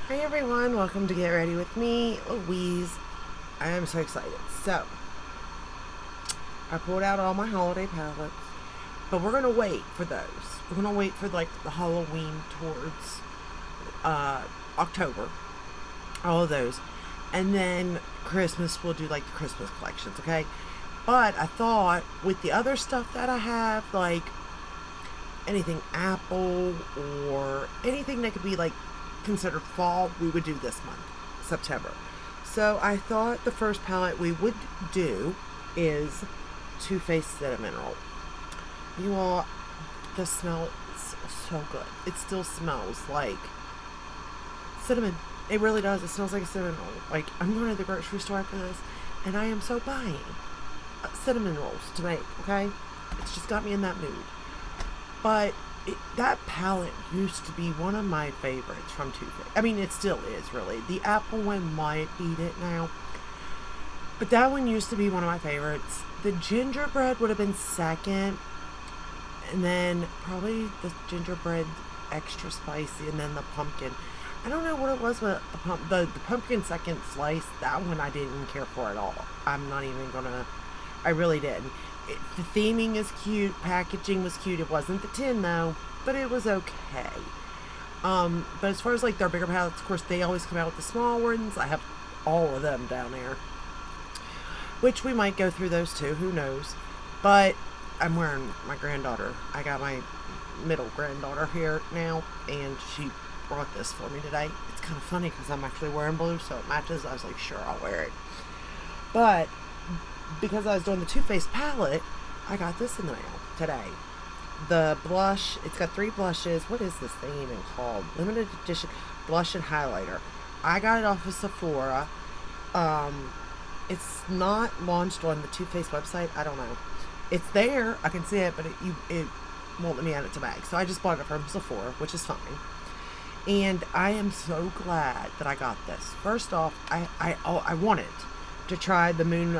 Hi everyone, welcome to Get Ready with me, Louise. I am so excited. So, I pulled out all my holiday palettes, but we're gonna wait for those. We're gonna wait for like the Halloween towards October, all of those, and then Christmas we'll do like the Christmas collections, okay? But I thought with the other stuff that I have, like anything apple or anything that could be like considered fall, we would do this month, September. So I thought the first palette we would do is Too Faced Cinnamon Roll. You all, the smell is so good. It still smells like cinnamon. It really does. It smells like a cinnamon roll. Like, I'm going to the grocery store after this, and I am so buying cinnamon rolls to make, okay? It's just got me in that mood. But that palette used to be one of my favorites from Too Faced. I mean, it still is, really. The apple one might beat it now. But that one used to be one of my favorites. The gingerbread would have been second. And then probably the gingerbread extra spicy. And then the pumpkin. I don't know what it was with the pumpkin second slice. That one I didn't care for at all. I'm not even going to... I really didn't. The theming is cute, packaging was cute. It wasn't the tin though, but it was okay. But as far as like their bigger palettes, of course they always come out with the small ones. I have all of them down there, which we might go through those too. Who knows? But I'm wearing my granddaughter. I got my middle granddaughter here now, and she brought this for me today. It's kind of funny because I'm actually wearing blue, so it matches. I was like, sure, I'll wear it. But because I was doing the Too Faced palette, I got this in the mail today. The blush, it's got 3 blushes. What is this thing even called? Limited edition blush and highlighter. I got it off of Sephora. It's not launched on the Too Faced website. I don't know. It's there. I can see it, but it won't let me add it to bag. So I just bought it from Sephora, which is fine. And I am so glad that I got this. First off, I wanted to try the Moon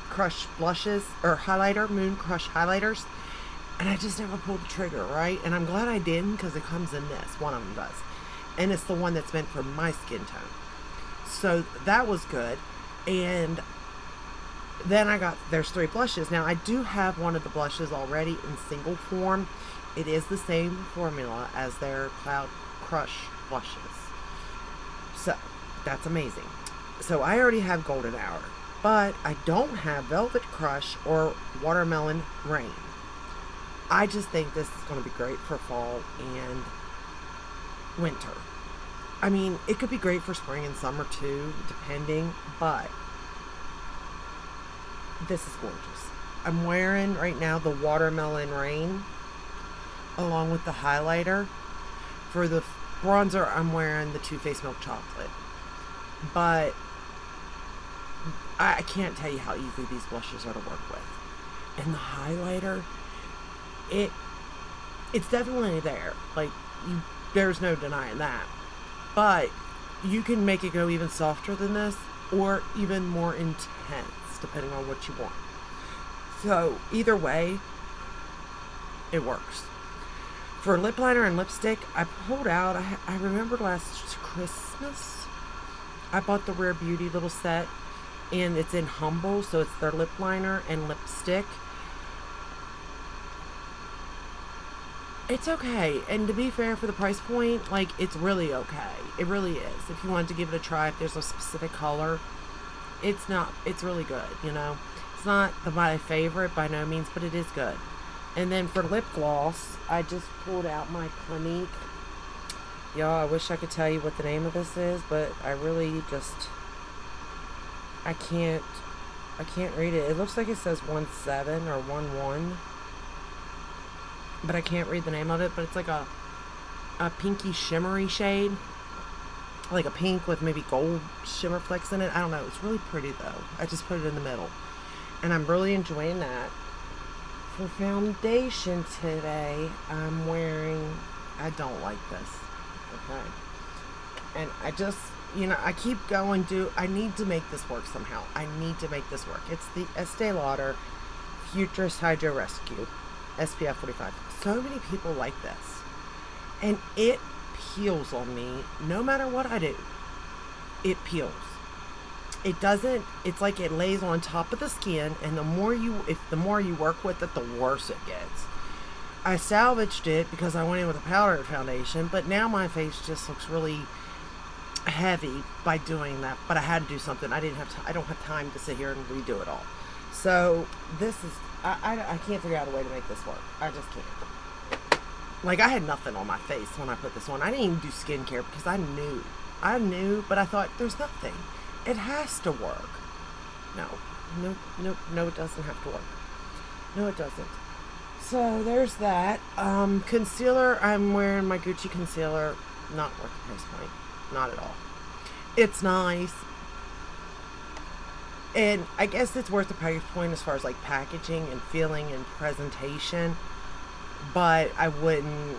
Crush blushes or highlighter, Moon Crush highlighters, and I just never pulled the trigger, right? And I'm glad I didn't, because it comes in this. One of them does, and it's the one that's meant for my skin tone. So that was good. And then there's 3 blushes. Now I do have one of the blushes already in single form. It is the same formula as their Cloud Crush blushes, so that's amazing. So I already have Golden Hour, but I don't have Velvet Crush or Watermelon Rain. I just think this is going to be great for fall and winter. I mean, it could be great for spring and summer too, depending, but this is gorgeous. I'm wearing right now the Watermelon Rain along with the highlighter. For the bronzer, I'm wearing the Too Faced Milk Chocolate. But I can't tell you how easy these blushes are to work with. And the highlighter, it's definitely there. Like, there's no denying that. But you can make it go even softer than this, or even more intense, depending on what you want. So either way, it works. For lip liner and lipstick, I pulled out, I remember last Christmas, I bought the Rare Beauty little set, and it's in Humble, so it's their lip liner and lipstick. It's okay, and to be fair, for the price point, like, it's really okay. It really is. If you wanted to give it a try, if there's a specific color, it's really good, you know. It's not my favorite by no means, but it is good. And then for lip gloss, I just pulled out my Clinique. Y'all, I wish I could tell you what the name of this is, but I really just, I can't read it. It looks like it says 17 or 11, but I can't read the name of it. But it's like a pinky shimmery shade, like a pink with maybe gold shimmer flecks in it. I don't know. It's really pretty though. I just put it in the middle, and I'm really enjoying that. For foundation today, I'm wearing, I don't like this, okay? And I just, I keep going, I need to make this work somehow. I need to make this work. It's the Estee Lauder Futurist Hydro Rescue SPF 45. So many people like this. And it peels on me no matter what I do. It peels. It doesn't, it's like it lays on top of the skin, and the more you work with it, the worse it gets. I salvaged it because I went in with a powdered foundation, but now my face just looks really heavy by doing that. But I had to do something. I don't have time to sit here and redo it all. So this is, I can't figure out a way to make this work. I just can't. Like, I had nothing on my face when I put this on. I didn't even do skincare because I knew, but I thought, there's nothing. It has to work. No, it doesn't have to work. No, it doesn't. So there's that. Concealer, I'm wearing my Gucci concealer. Not worth the price point. Not at all. It's nice. And I guess it's worth the price point as far as like packaging and feeling and presentation. But I'm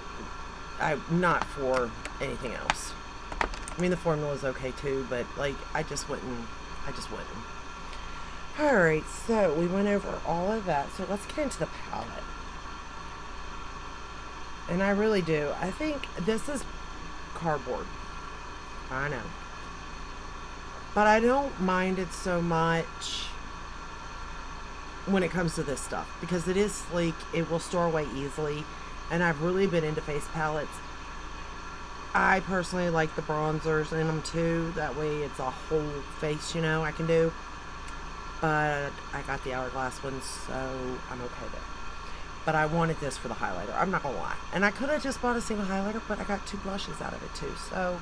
not for anything else. I mean, the formula is okay too, but like, I just wouldn't. Alright, so we went over all of that. So let's get into the palette. And I really do. I think this is cardboard. I know. But I don't mind it so much when it comes to this stuff, because it is sleek. It will store away easily. And I've really been into face palettes. I personally like the bronzers in them too. That way it's a whole face, you know, I can do. But I got the Hourglass one, so I'm okay there. But I wanted this for the highlighter. I'm not going to lie. And I could have just bought a single highlighter, but I got 2 blushes out of it too. So,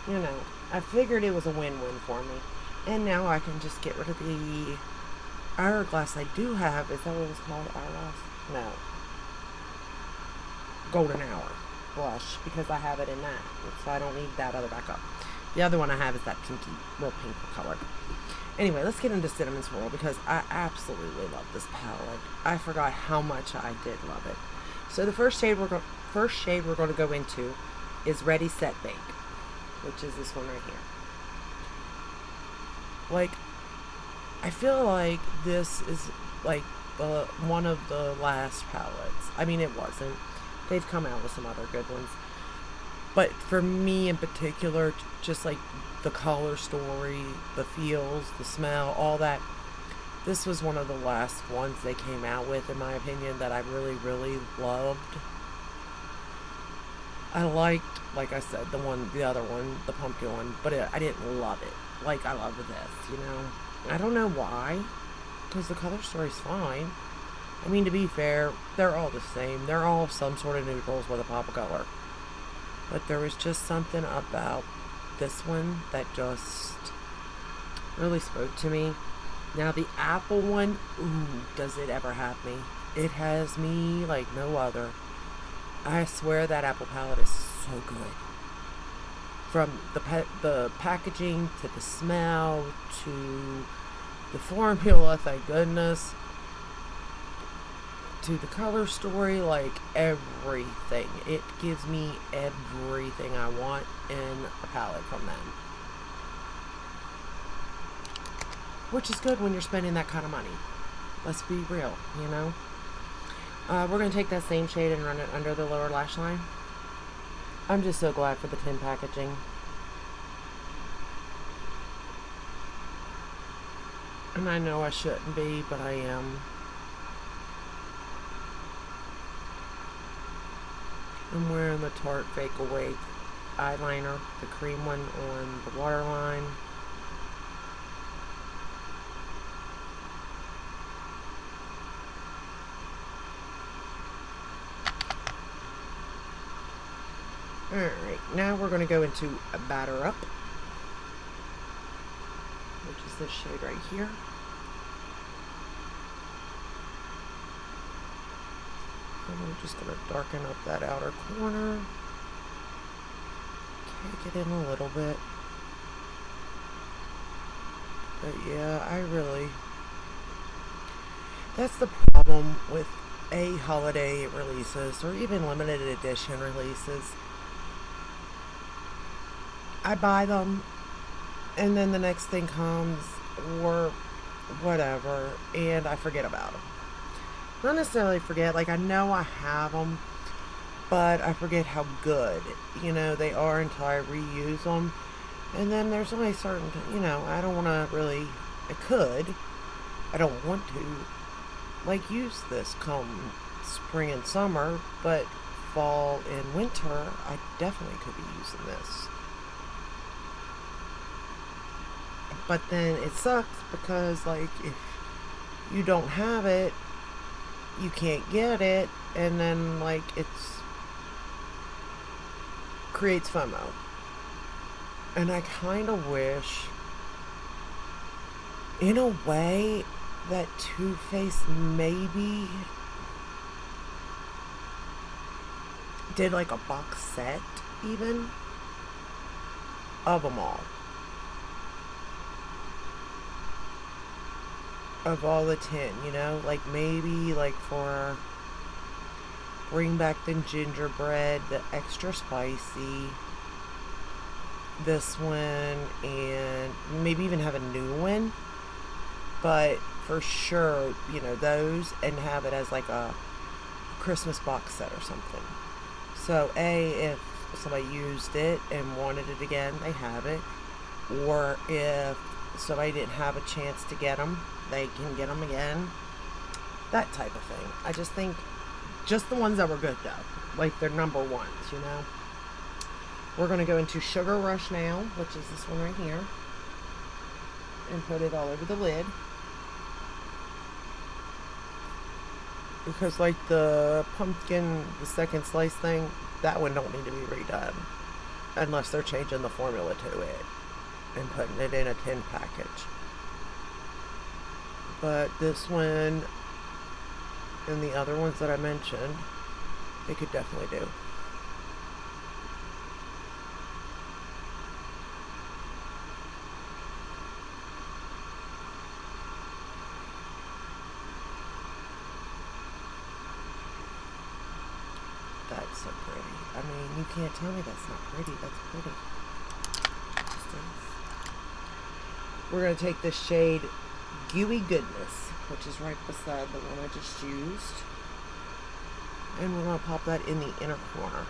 you know, I figured it was a win-win for me. And now I can just get rid of the Hourglass I do have. Is that what it was called? Hourglass? No. Golden Hour blush, because I have it in that. So I don't need that other backup. The other one I have is that pinky, real pink color. Anyway, let's get into Cinnamon Swirl, because I absolutely love this palette. I forgot how much I did love it. So the first shade we're going to go into is Ready, Set, Bake, which is this one right here. Like, I feel like this is like one of the last palettes. I mean, it wasn't. They've come out with some other good ones. But for me in particular, just like the color story, the feels, the smell, all that, this was one of the last ones they came out with, in my opinion, that I really, really loved. I liked, like I said, the other one, the pumpkin one, but I didn't love it like I love this, you know. I don't know why, because the color story's fine. I mean, to be fair, they're all the same. They're all some sort of neutrals with a pop of color. But there was just something about this one that just really spoke to me. Now, the apple one, ooh, does it ever have me. It has me like no other. I swear that apple palette is so good. From the packaging, to the smell, to the formula, thank goodness, to the color story, like everything. It gives me everything I want in a palette from them. Which is good when you're spending that kind of money. Let's be real, you know. We're going to take that same shade and run it under the lower lash line. I'm just so glad for the tin packaging. And I know I shouldn't be, but I am. I'm wearing the Tarte Fake Awake eyeliner, the cream one on the waterline. Alright, now we're going to go into a Batter Up, which is this shade right here. And we're just going to darken up that outer corner. Take it in a little bit. But yeah, that's the problem with holiday releases, or even limited edition releases. I buy them, and then the next thing comes, or whatever, and I forget about them. Not necessarily forget, like I know I have them, but I forget how good, they are until I reuse them. And then there's only certain, I don't want to really, I could, I don't want to, like, use this come spring and summer, but fall and winter, I definitely could be using this. But then it sucks because, like, if you don't have it, you can't get it, and then, like, it's creates FOMO. And I kind of wish, in a way, that Too Faced maybe did like a box set, even, of them all. Of all the 10, like maybe like for bring back the gingerbread, the extra spicy, this one, and maybe even have a new one, but for sure, those, and have it as like a Christmas box set or something. So if somebody used it and wanted it again, they have it, or if somebody didn't have a chance to get them, they can get them again, that type of thing. I just think just the ones that were good, though, like they're number ones. We're going to go into Sugar Rush now, which is this one right here, and put it all over the lid, because like the pumpkin, the second slice thing, that one don't need to be redone unless they're changing the formula to it and putting it in a tin package. But this one and the other ones that I mentioned, they could definitely do. That's so pretty. I mean, you can't tell me that's not pretty. That's pretty. Just is. We're going to take this shade Goy Goodness, which is right beside the one I just used, and we're going to pop that in the inner corner.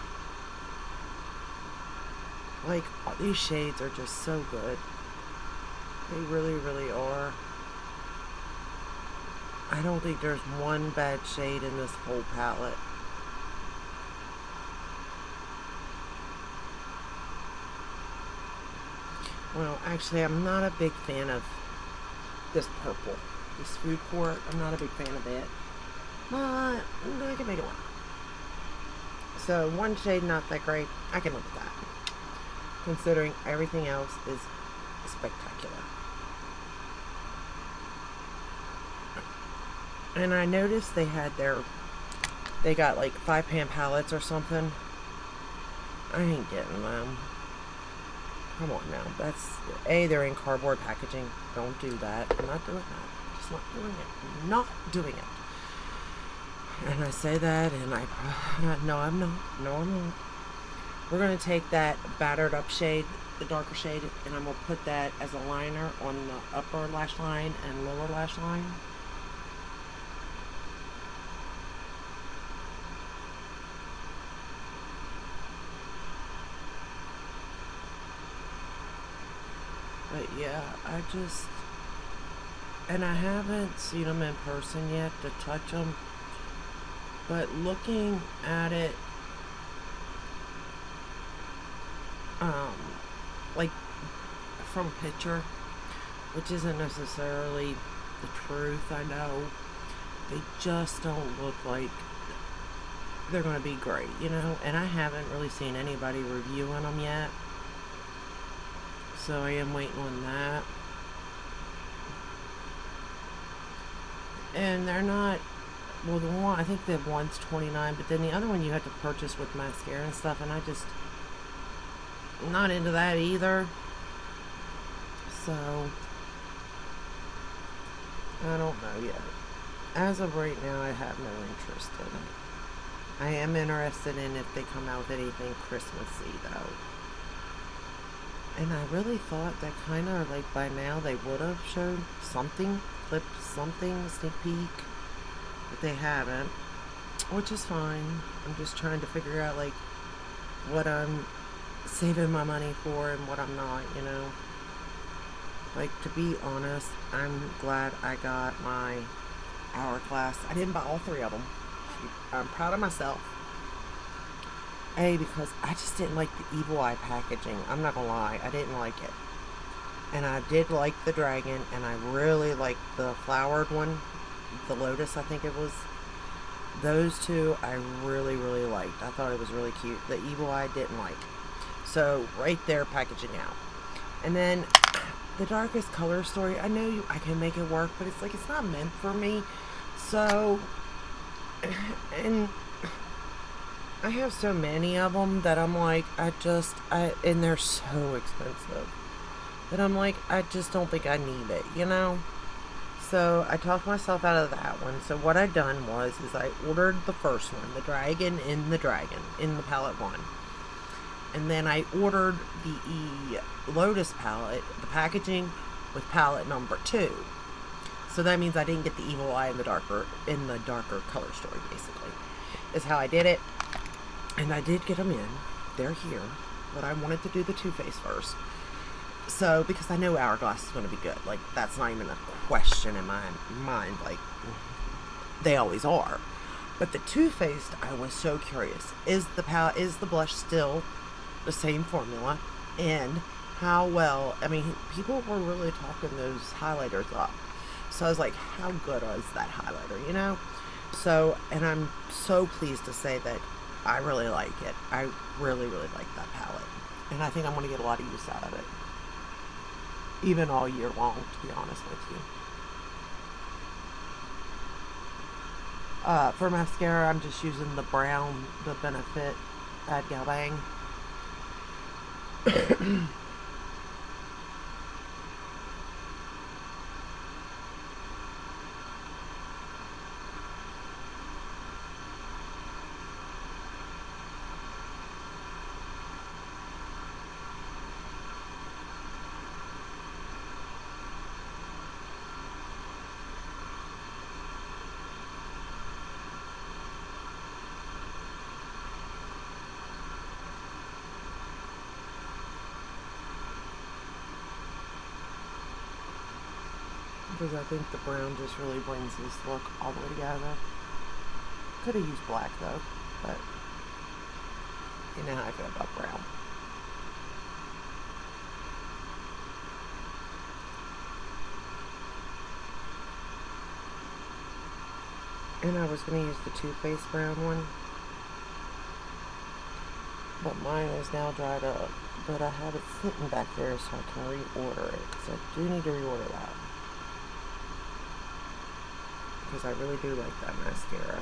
Like, these shades are just so good. They really, really are. I don't think there's one bad shade in this whole palette. Well, actually, I'm not a big fan of this purple. This Food Court, I'm not a big fan of it. But I can make it work. So, one shade not that great. I can live with that, considering everything else is spectacular. And I noticed they got like 5-pan palettes or something. I ain't getting them. Come on now. They're in cardboard packaging. Don't do that. I'm not doing that. Just not doing it. I'm not doing it. And I say that, and no, I'm not. No, I'm not. We're going to take that battered up shade, the darker shade, and I'm going to put that as a liner on the upper lash line and lower lash line. But yeah, and I haven't seen them in person yet to touch them, but looking at it, like from a picture, which isn't necessarily the truth, I know, they just don't look like they're going to be great, and I haven't really seen anybody reviewing them yet. So I am waiting on that. And they're not, well, the one, I think the one's $29, but then the other one you have to purchase with mascara and stuff, and I'm not into that either. So, I don't know yet. As of right now, I have no interest in it. I am interested in if they come out with anything Christmassy, though. And I really thought that kind of, like, by now they would have showed something, clipped something, sneak peek, but they haven't. which is fine. I'm just trying to figure out, like, what I'm saving my money for and what I'm not, you know. Like, to be honest, I'm glad I got my Hourglass. I didn't buy all 3 of them. I'm proud of myself. Because I just didn't like the Evil Eye packaging. I'm not gonna lie, I didn't like it. And I did like the dragon, and I really liked the flowered one, the lotus, I think it was. Those 2 I really, really liked. I thought it was really cute. The Evil Eye didn't like. So right there, packaging out. And then the Darkest Color Story, I know I can make it work, but it's like, it's not meant for me. So, and I have so many of them that I'm like, and they're so expensive, that I'm like, I just don't think I need it, you know? So I talked myself out of that one. So what I done is I ordered the first one, the dragon, in the palette 1. And then I ordered the Lotus palette, the packaging, with palette number 2. So that means I didn't get the Evil Eye in the darker color story, basically. Is how I did it. And I did get them in. They're here. But I wanted to do the Too Faced first. So, because I know Hourglass is going to be good. Like, that's not even a question in my mind. Like, they always are. But the Too Faced, I was so curious. Is the blush still the same formula? And how well, I mean, people were really talking those highlighters up. So I was like, how good is that highlighter, you know? So, and I'm so pleased to say that I really like it. I really, really like that palette. And I think I'm going to get a lot of use out of it. Even all year long, to be honest with you. For mascara, I'm just using the brown, the Benefit Bad Gal Bang. Because I think the brown just really brings this look all the way together. Could have used black though, but you know how I feel about brown. And I was going to use the Too Faced brown one, but mine is now dried up. But I have it sitting back there so I can reorder it. So I do need to reorder that. Because I really do like that mascara.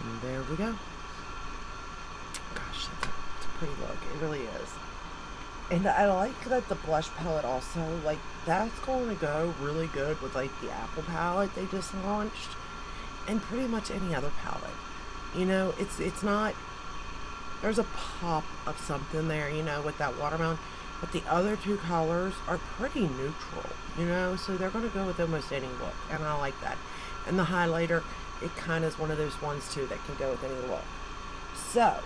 And there we go. Gosh, that's a pretty look. It really is. And I like that the blush palette also, like, that's going to go really good with, like, the Apple palette they just launched. And pretty much any other palette. You know, it's not, there's a pop of something there, you know, with that watermelon. But the other 2 colors are pretty neutral, you know, so they're going to go with almost any look. And I like that. And the highlighter, it kind of is one of those ones, too, that can go with any look. So,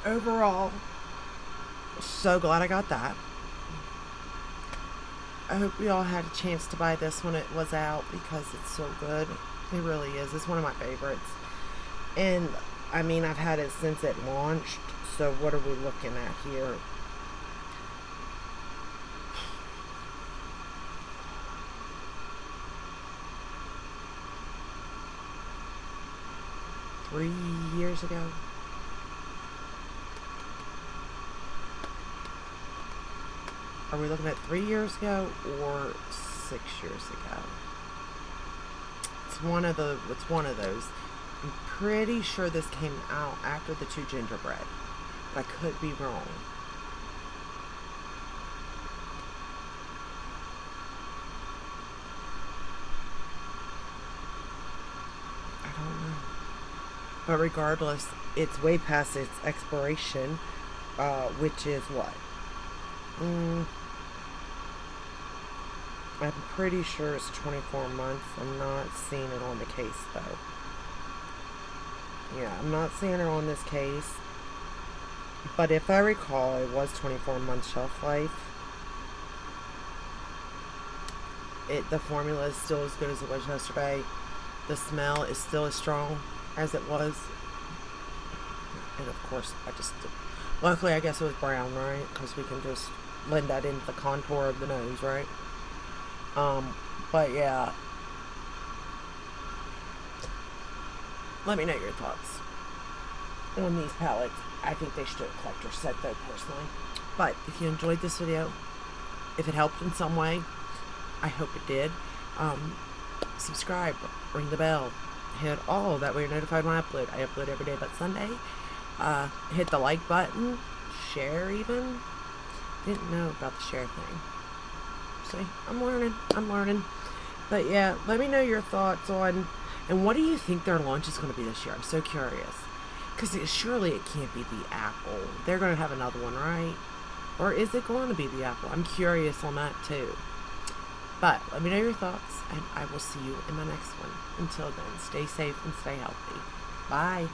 overall, so glad I got that. I hope we all had a chance to buy this when it was out because it's so good. It really is. It's one of my favorites. And, I mean, I've had it since it launched. So, what are we looking at here? Three years ago. Are we looking at 3 years ago or 6 years ago? It's one of those. I'm pretty sure this came out after the 2 gingerbread, but I could be wrong. But regardless, it's way past its expiration, which is what? I'm pretty sure it's 24 months. I'm not seeing it on the case, though. Yeah, I'm not seeing it on this case. But if I recall, it was 24 months shelf life. The formula is still as good as it was yesterday. The smell is still as strong as it was. And of course, luckily, I guess it was brown, right? Because we can just blend that into the contour of the nose, right? But yeah. Let me know your thoughts on these palettes. I think they should do a collector's set, though, personally. But if you enjoyed this video, if it helped in some way, I hope it did. Subscribe, ring the bell, hit all. That way you're notified when I upload. I upload every day but Sunday. Hit the like button, share even. Didn't know about the share thing. See, I'm learning. But yeah, let me know your thoughts on, and what do you think their launch is going to be this year? I'm so curious. Because surely it can't be the Apple. They're going to have another one, right? Or is it going to be the Apple? I'm curious on that too. But let me know your thoughts, and I will see you in my next one. Until then, stay safe and stay healthy. Bye.